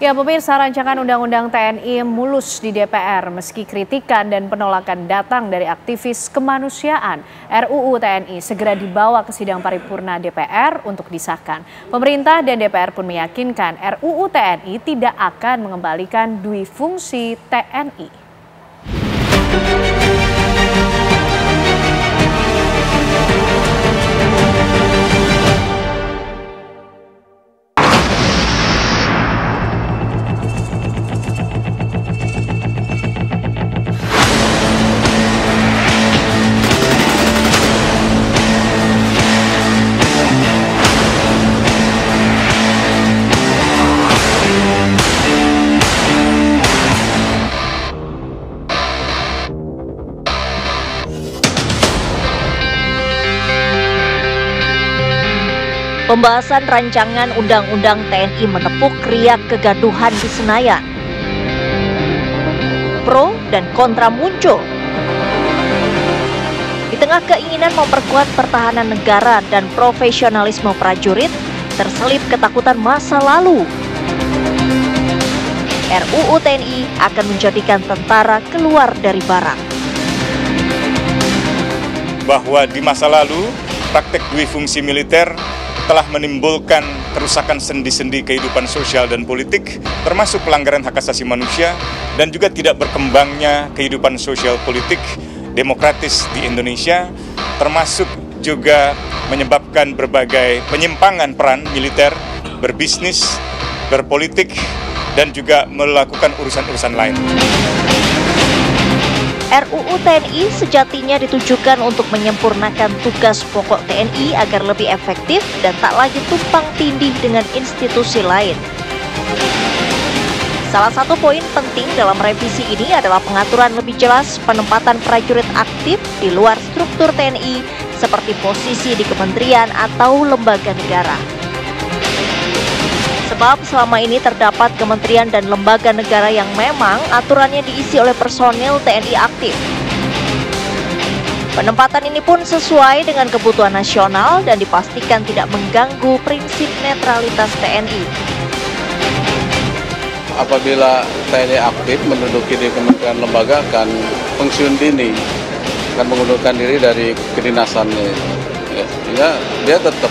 Ya, pemirsa, rancangan Undang-Undang TNI mulus di DPR meski kritikan dan penolakan datang dari aktivis kemanusiaan. RUU TNI segera dibawa ke sidang paripurna DPR untuk disahkan. Pemerintah dan DPR pun meyakinkan RUU TNI tidak akan mengembalikan dui fungsi TNI. Pembahasan rancangan Undang-Undang TNI menepuk riak kegaduhan di Senayan. Pro dan kontra muncul. Di tengah keinginan memperkuat pertahanan negara dan profesionalisme prajurit, terselip ketakutan masa lalu. RUU TNI akan menjadikan tentara keluar dari barak. Bahwa di masa lalu, praktek dui fungsi militer telah menimbulkan kerusakan sendi-sendi kehidupan sosial dan politik, termasuk pelanggaran hak asasi manusia, dan juga tidak berkembangnya kehidupan sosial politik demokratis di Indonesia, termasuk juga menyebabkan berbagai penyimpangan peran militer, berbisnis, berpolitik, dan juga melakukan urusan-urusan lain. RUU TNI sejatinya ditujukan untuk menyempurnakan tugas pokok TNI agar lebih efektif dan tak lagi tumpang tindih dengan institusi lain. Salah satu poin penting dalam revisi ini adalah pengaturan lebih jelas penempatan prajurit aktif di luar struktur TNI seperti posisi di kementerian atau lembaga negara. Sebab selama ini terdapat kementerian dan lembaga negara yang memang aturannya diisi oleh personil TNI aktif. Penempatan ini pun sesuai dengan kebutuhan nasional dan dipastikan tidak mengganggu prinsip netralitas TNI. Apabila TNI aktif menduduki di kementerian lembaga akan pensiun dini, akan mengundurkan diri dari kedinasannya. Sehingga dia tetap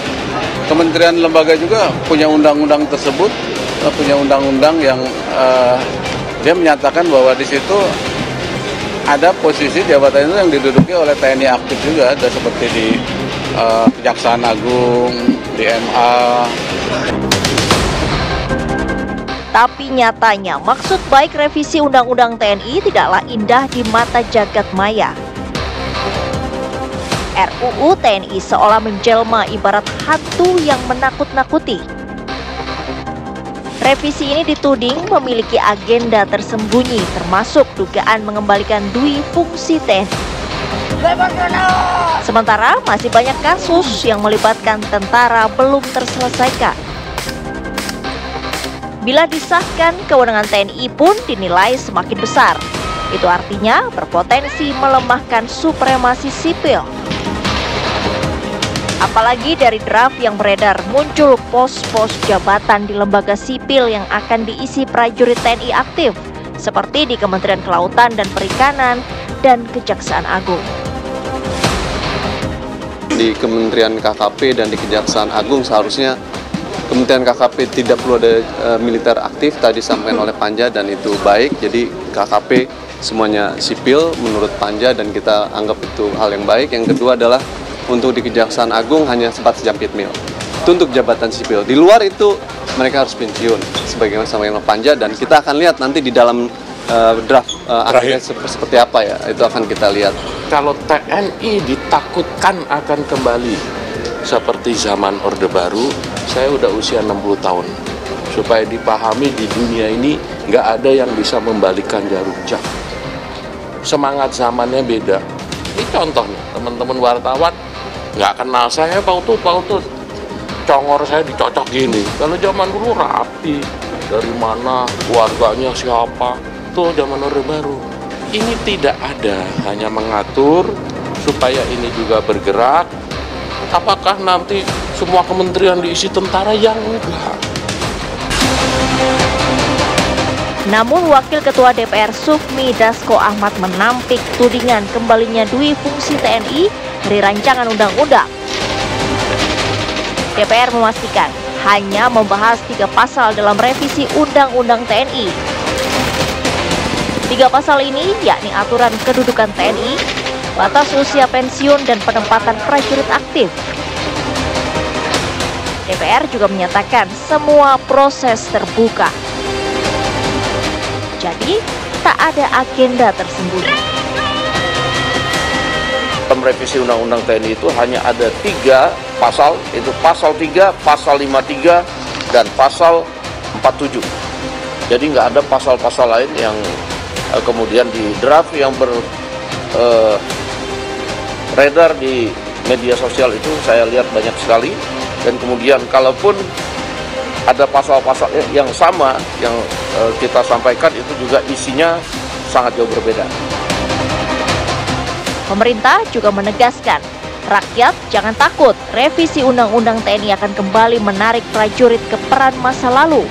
kementerian lembaga juga punya undang-undang tersebut, punya undang-undang yang dia menyatakan bahwa di situ ada posisi jabatan itu yang diduduki oleh TNI aktif juga, ada seperti di Kejaksaan Agung, di MA. Tapi nyatanya maksud baik revisi Undang-Undang TNI tidaklah indah di mata jagat maya. RUU TNI seolah menjelma ibarat hantu yang menakut-nakuti. Revisi ini dituding memiliki agenda tersembunyi, termasuk dugaan mengembalikan dui fungsi TNI. Sementara masih banyak kasus yang melibatkan tentara belum terselesaikan. Bila disahkan, kewenangan TNI pun dinilai semakin besar. Itu artinya berpotensi melemahkan supremasi sipil. Apalagi dari draft yang beredar muncul pos-pos jabatan di lembaga sipil yang akan diisi prajurit TNI aktif, seperti di Kementerian Kelautan dan Perikanan dan Kejaksaan Agung. Di Kementerian KKP dan di Kejaksaan Agung seharusnya Kementerian KKP tidak perlu ada militer aktif, tadi disampaikan oleh Panja dan itu baik. Jadi KKP semuanya sipil menurut Panja dan kita anggap itu hal yang baik. Yang kedua adalah untuk di Kejaksaan Agung hanya sempat sejampit mil. Itu untuk jabatan sipil. Di luar itu mereka harus pensiun sebagaimana sama Panja dan kita akan lihat nanti di dalam draft akhirnya seperti apa ya. Itu akan kita lihat. Kalau TNI ditakutkan akan kembali seperti zaman Orde Baru, saya udah usia 60 tahun. Supaya dipahami di dunia ini nggak ada yang bisa membalikan jarum jam. Semangat zamannya beda. Ini contohnya teman-teman wartawan nggak kenal saya Pak Utut, congor saya dicocok gini. Kalau zaman dulu rapi, dari mana, keluarganya siapa, tuh zaman Orde Baru. Ini tidak ada, hanya mengatur supaya ini juga bergerak. Apakah nanti semua kementerian diisi tentara? Yang enggak. Namun Wakil Ketua DPR Sufmi Dasko Ahmad menampik tudingan kembalinya dui fungsi TNI dari rancangan undang-undang. DPR memastikan hanya membahas 3 pasal dalam revisi Undang-Undang TNI. 3 pasal ini yakni aturan kedudukan TNI, batas usia pensiun, dan penempatan prajurit aktif. DPR juga menyatakan semua proses terbuka. Jadi, tak ada agenda tersembunyi. Dalam revisi Undang-Undang TNI itu hanya ada 3 pasal, itu pasal 3, pasal 53, dan pasal 47. Jadi nggak ada pasal-pasal lain yang kemudian di draft yang beredar di media sosial itu saya lihat banyak sekali. Dan kemudian kalaupun ada pasal-pasal yang sama yang kita sampaikan itu juga isinya sangat jauh berbeda. Pemerintah juga menegaskan, rakyat jangan takut, revisi Undang-Undang TNI akan kembali menarik prajurit ke peran masa lalu.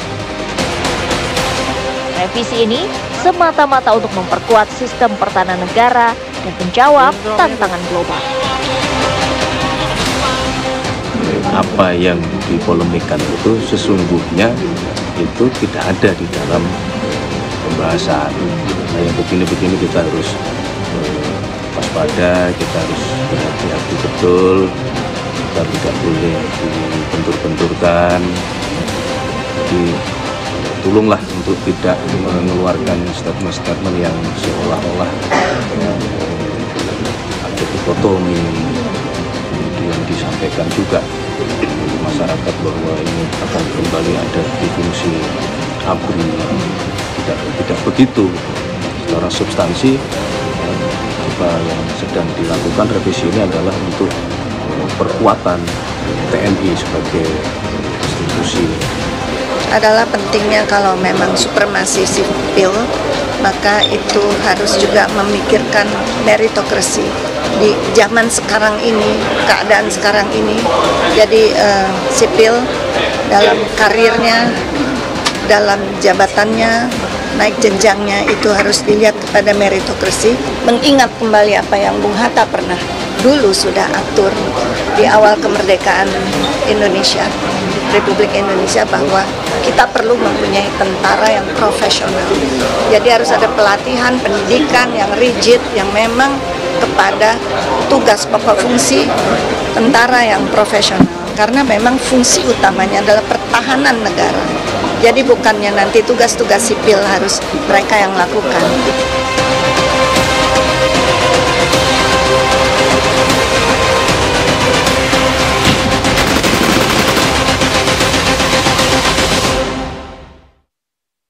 Revisi ini semata-mata untuk memperkuat sistem pertahanan negara dan menjawab tantangan global. Apa yang dipolemikan itu sesungguhnya itu tidak ada di dalam pembahasan. Nah, yang begini-begini kita harus waspada, kita harus berhati-hati betul, kita tidak boleh dibentur-benturkan. Jadi tolonglah untuk tidak mengeluarkan statement-statement yang seolah-olah ada dikotomi, kemudian disampaikan juga masyarakat bahwa ini akan kembali ada di fungsi ABRI. Tidak begitu. Secara substansi, apa yang sedang dilakukan revisi ini adalah untuk perkuatan TNI sebagai institusi. Adalah pentingnya kalau memang supremasi sipil, maka itu harus juga memikirkan meritokrasi di zaman sekarang ini, keadaan sekarang ini. Jadi sipil dalam karirnya, dalam jabatannya, naik jenjangnya itu harus dilihat kepada meritokrasi, mengingat kembali apa yang Bung Hatta pernah dulu sudah atur di awal kemerdekaan Indonesia, Republik Indonesia, bahwa kita perlu mempunyai tentara yang profesional. Jadi harus ada pelatihan, pendidikan yang rigid, yang memang kepada tugas pokok fungsi tentara yang profesional. Karena memang fungsi utamanya adalah pertahanan negara. Jadi bukannya nanti tugas-tugas sipil harus mereka yang lakukan.